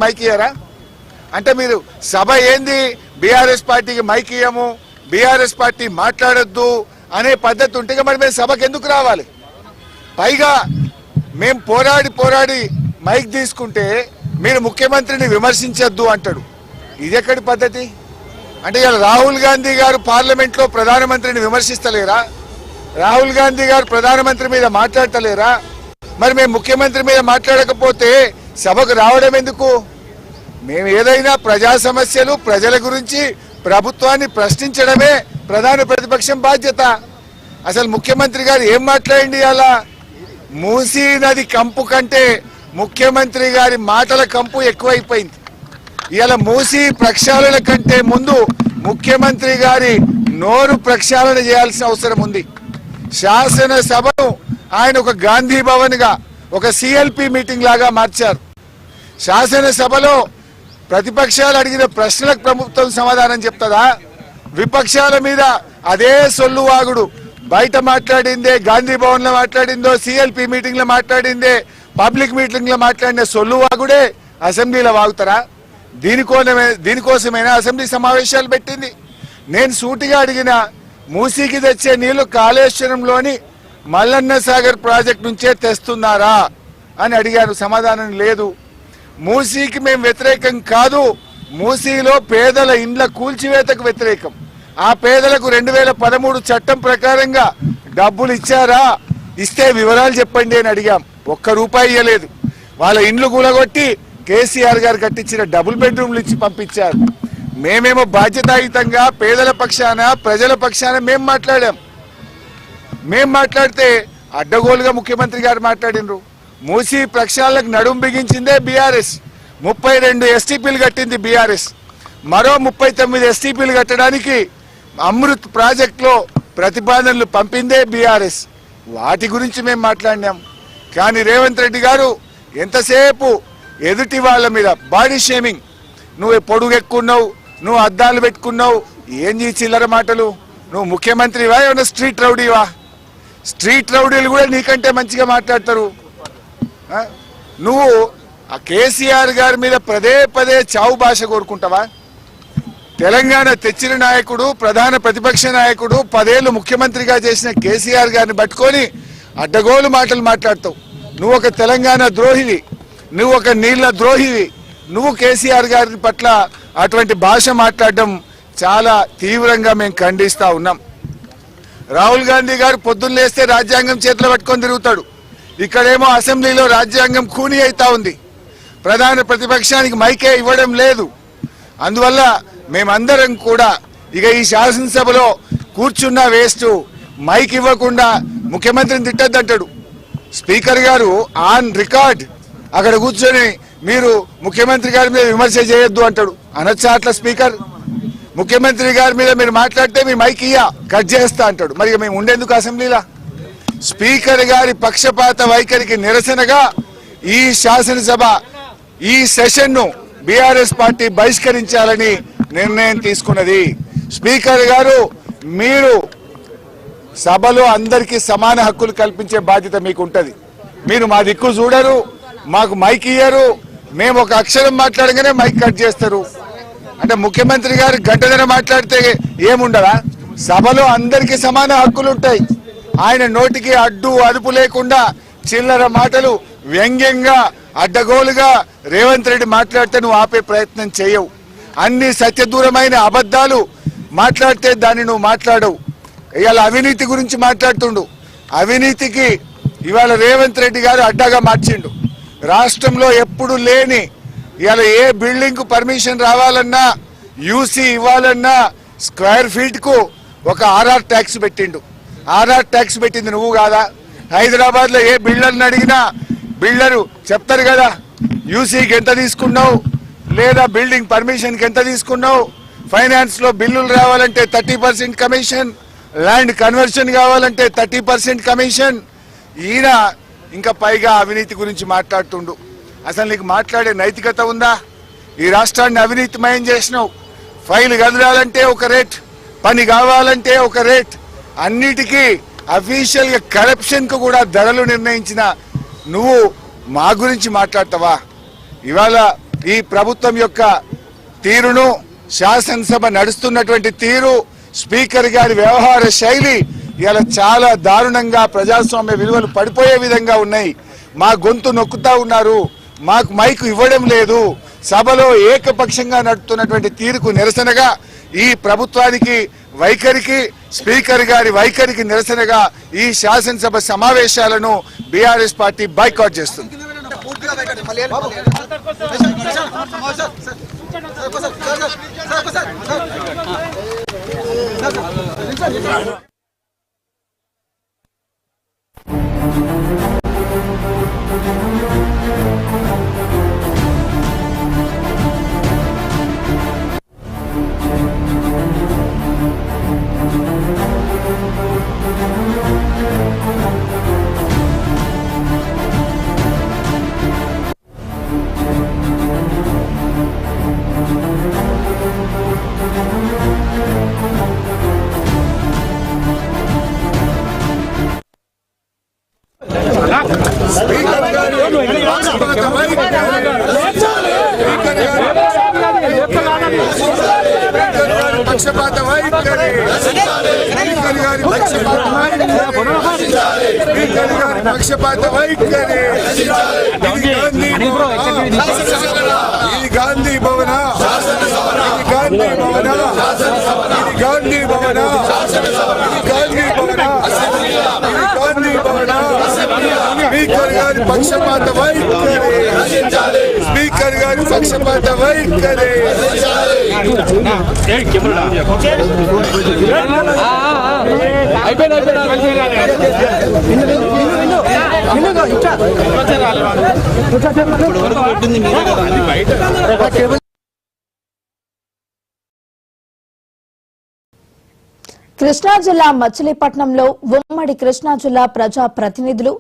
Mic ఇయ్యారా అంటే మీరు సభ ఏంది బీఆర్ఎస్ పార్టీకి మైక్ ఇయ్యము బీఆర్ఎస్ పార్టీ మాట్లాడొద్దు అనే పద్ధతి ఉంటే మరి మేము సభకు ఎందుకు రావాలి? పైగా మేము పోరాడి మైక్ తీసుకుంటే మీరు ముఖ్యమంత్రిని విమర్శించొద్దు అంటాడు. ఇది ఎక్కడి పద్ధతి? అంటే ఇలా రాహుల్ గాంధీ గారు పార్లమెంట్లో ప్రధానమంత్రిని విమర్శిస్తలేరా? రాహుల్ గాంధీ గారు ప్రధానమంత్రి మీద మాట్లాడతలేరా? మరి మేము ముఖ్యమంత్రి మీద మాట్లాడకపోతే సభకు రావడం ఎందుకు? మేము ఏదైనా ప్రజా సమస్యలు ప్రజల గురించి ప్రభుత్వాన్ని ప్రశ్నించడమే ప్రధాన ప్రతిపక్షం బాధ్యత. అసలు ముఖ్యమంత్రి గారు ఏం మాట్లాడండి? అలా మూసీ నది కంపు కంటే ముఖ్యమంత్రి గారి మాటల కంపు ఎక్కువైపోయింది. ఇలా మూసీ ప్రక్షాళన కంటే ముందు ముఖ్యమంత్రి గారి నోరు ప్రక్షాళన చేయాల్సిన అవసరం ఉంది. శాసనసభను ఆయన ఒక గాంధీ భవన్ గా ఒక సిఎల్పి మీటింగ్ లాగా మార్చారు. శాసనసభలో ప్రతిపక్షాలు అడిగిన ప్రశ్నలకు ప్రభుత్వం సమాధానం చెప్తుందా? విపక్షాల మీద అదే సొల్లువాగుడు. బయట మాట్లాడిందే గాంధీ భవన్ లో మాట్లాడిందో, సిఎల్పి మీటింగ్ లో మాట్లాడిందే, పబ్లిక్ మీటింగ్ లో మాట్లాడిన సొల్లువాగుడే అసెంబ్లీలో వాగుతారా? దీనికోసమైనా అసెంబ్లీ సమావేశాలు పెట్టింది. నేను సూటిగా అడిగిన మూసీకి తెచ్చే నీళ్లు కాళేశ్వరంలోని మల్లన్న సాగర్ ప్రాజెక్ట్ నుంచే తెస్తున్నారా అని అడిగారు. సమాధానం లేదు. మూసీకి మేము వ్యతిరేకం కాదు, మూసీలో పేదల ఇండ్ల కూల్చివేతకు వ్యతిరేకం. ఆ పేదలకు 2013 చట్టం ప్రకారంగా డబ్బులు ఇచ్చారా? ఇస్తే వివరాలు చెప్పండి అని అడిగాం. ₹1 ఇవ్వలేదు. వాళ్ళ ఇండ్లు కూలగొట్టి కేసీఆర్ గారు కట్టించిన డబుల్ బెడ్రూమ్లు ఇచ్చి పంపించారు. మేమేమో బాధ్యతాయుతంగా పేదల పక్షాన ప్రజల పక్షాన మేము మాట్లాడాం. మేం మాట్లాడితే అడ్డగోలుగా ముఖ్యమంత్రి గారు మాట్లాడినరు. మూసీ ప్రక్షాళనకు నడుం బిగించిందే బీఆర్ఎస్. 32 ఎస్టీపీలు కట్టింది బీఆర్ఎస్. మరో 39 ఎస్టీపీలు కట్టడానికి అమృత్ ప్రాజెక్టులో ప్రతిపాదనలు పంపిందే బీఆర్ఎస్. వాటి గురించి మేము మాట్లాడినాం. కానీ రేవంత్ రెడ్డి గారు ఎంతసేపు ఎదుటి వాళ్ళ మీద బాడీ షేమింగ్. నువ్వు పొడుగు ఎక్కున్నావు, నువ్వు అద్దాలు పెట్టుకున్నావు, ఏం చిల్లర మాటలు. నువ్వు ముఖ్యమంత్రివా ఏమన్నా స్ట్రీట్ రౌడీవా? స్ట్రీట్ రౌడీలు కూడా నీకంటే మంచిగా మాట్లాడతారు. నువ్వు ఆ కేసీఆర్ గారి మీద పదే చావు భాష కోరుకుంటావా? తెలంగాణ తెచ్చిన నాయకుడు, ప్రధాన ప్రతిపక్ష నాయకుడు, 10 ఏళ్లు ముఖ్యమంత్రిగా చేసిన కేసీఆర్ గారిని పట్టుకొని అడ్డగోలు మాటలు మాట్లాడతావు. నువ్వు ఒక తెలంగాణ ద్రోహివి, నువ్వు ఒక నీళ్ల ద్రోహివి. నువ్వు కేసీఆర్ గారి పట్ల అటువంటి భాష మాట్లాడడం చాలా తీవ్రంగా మేము ఖండిస్తా ఉన్నాం. రాహుల్ గాంధీ గారు పొద్దున్న లేస్తే రాజ్యాంగం చేతిలో పట్టుకొని తిరుగుతాడు. ఇక్కడేమో అసెంబ్లీలో రాజ్యాంగం ఖూనీ అవుతా ఉంది. ప్రధాన ప్రతిపక్షానికి మైకే ఇవ్వడం లేదు. అందువల్ల మేమందరం కూడా ఇక ఈ శాసనసభలో కూర్చున్న వేస్ట్. మైక్ ఇవ్వకుండా ముఖ్యమంత్రిని తిట్టద్దంటాడు. స్పీకర్ గారు ఆన్ రికార్డ్ అక్కడ కూర్చొని మీరు ముఖ్యమంత్రి గారి మీద విమర్శ చేయొద్దు అంటాడు. అనొచ్చా అట్లా స్పీకర్? ముఖ్యమంత్రి గారి మీద మీరు మాట్లాడితే మీ మైక్ కట్ చేస్తా అంటాడు. మరి మేము ఉండేందుకు అసెంబ్లీలా? స్పీకర్ గారి పక్షపాత వైఖరికి నిరసనగా ఈ శాసనసభ ఈ సెషన్ ను బీఆర్ఎస్ పార్టీ బహిష్కరించాలని నిర్ణయం తీసుకున్నది. స్పీకర్ గారు, మీరు సభలో అందరికీ సమాన హక్కులు కల్పించే బాధ్యత మీకు ఉంటది. మీరు మా దిక్కు చూడరు, మాకు మైక్ ఇయ్యరు. మేము ఒక అక్షరం మాట్లాడగానే మైక్ కట్ చేస్తారు. అంటే ముఖ్యమంత్రి గారు గంటన్నర మాట్లాడితే ఏముండదా? సభలో అందరికీ సమాన హక్కులు ఉంటాయి. ఆయన నోటికి అడ్డు అదుపు లేకుండా చిల్లర మాటలు వ్యంగ్యంగా అడ్డగోలుగా రేవంత్ రెడ్డి మాట్లాడితే నువ్వు ఆపే ప్రయత్నం చేయవు. అన్ని సత్యదూరమైన అబద్ధాలు మాట్లాడితే దాన్ని నువ్వు మాట్లాడవు. ఇవాళ అవినీతి గురించి మాట్లాడుతుండు. అవినీతికి ఇవాళ రేవంత్ రెడ్డి గారు అడ్డాగా మార్చిండు. రాష్ట్రంలో ఎప్పుడు లేని ఇవాళ ఏ బిల్డింగ్ కు పర్మిషన్ రావాలన్నా, యూసీ ఇవ్వాలన్నా స్క్వేర్ ఫీట్ కు ఒక ఆర్ఆర్ ట్యాక్స్ పెట్టిండు. ఆర్ఆర్ ట్యాక్స్ పెట్టింది నువ్వు కాదా? హైదరాబాద్ లో ఏ బిల్డర్ని అడిగినా బిల్డరు చెప్తారు కదా, యూసీకి ఎంత తీసుకున్నావు, లేదా బిల్డింగ్ పర్మిషన్ కి ఎంత తీసుకున్నావు, ఫైనాన్స్ లో బిల్లులు రావాలంటే 30% కమిషన్, ల్యాండ్ కన్వర్షన్ కావాలంటే 30% కమిషన్. ఈయన ఇంకా పైగా అవినీతి గురించి మాట్లాడుతుండు. అసలు నీకు మాట్లాడే నైతికత ఉందా? ఈ రాష్ట్రాన్ని అవినీతిమయం చేసినావు. ఫైల్ కదలాలంటే ఒక రేట్, పని కావాలంటే ఒక రేట్, అన్నిటికీ అఫీషియల్ గా కరప్షన్ కు కూడా ధరలు నిర్ణయించిన నువ్వు మా గురించి మాట్లాడతావా? ఇవాళ ఈ ప్రభుత్వం యొక్క తీరును, శాసనసభ నడుస్తున్నటువంటి తీరు, స్పీకర్ గారి వ్యవహార శైలి ఇలా చాలా దారుణంగా ప్రజాస్వామ్య విలువలు పడిపోయే విధంగా ఉన్నాయి. మా గొంతు నొక్కుతా ఉన్నారు, మాకు మైకు ఇవ్వడం లేదు. సభలో ఏకపక్షంగా నడుపుతున్నటువంటి తీరుకు నిరసనగా, ఈ ప్రభుత్వానికి వైఖరికి, స్పీకర్ గారి వైఖరికి నిరసనగా ఈ శాసనసభ సమావేశాలను బీఆర్ఎస్ పార్టీ బాయ్కాట్ చేస్తుంది. పక్షపాత వైఖరి, స్పీకర్ గారి పక్షపాత వైఖరి, ఇది గాంధీ భవన, గాంధీ భవన, గాంధీ భవన, గాంధీ భవన, గాంధీ భవన. స్పీకర్ గారి పక్షపాత వైఖరి, స్పీకర్ గారి పక్షపాత వైఖరి. కృష్ణా జిల్లా మచిలీపట్నంలో ఉమ్మడి కృష్ణా జిల్లా ప్రజా ప్రతినిధులు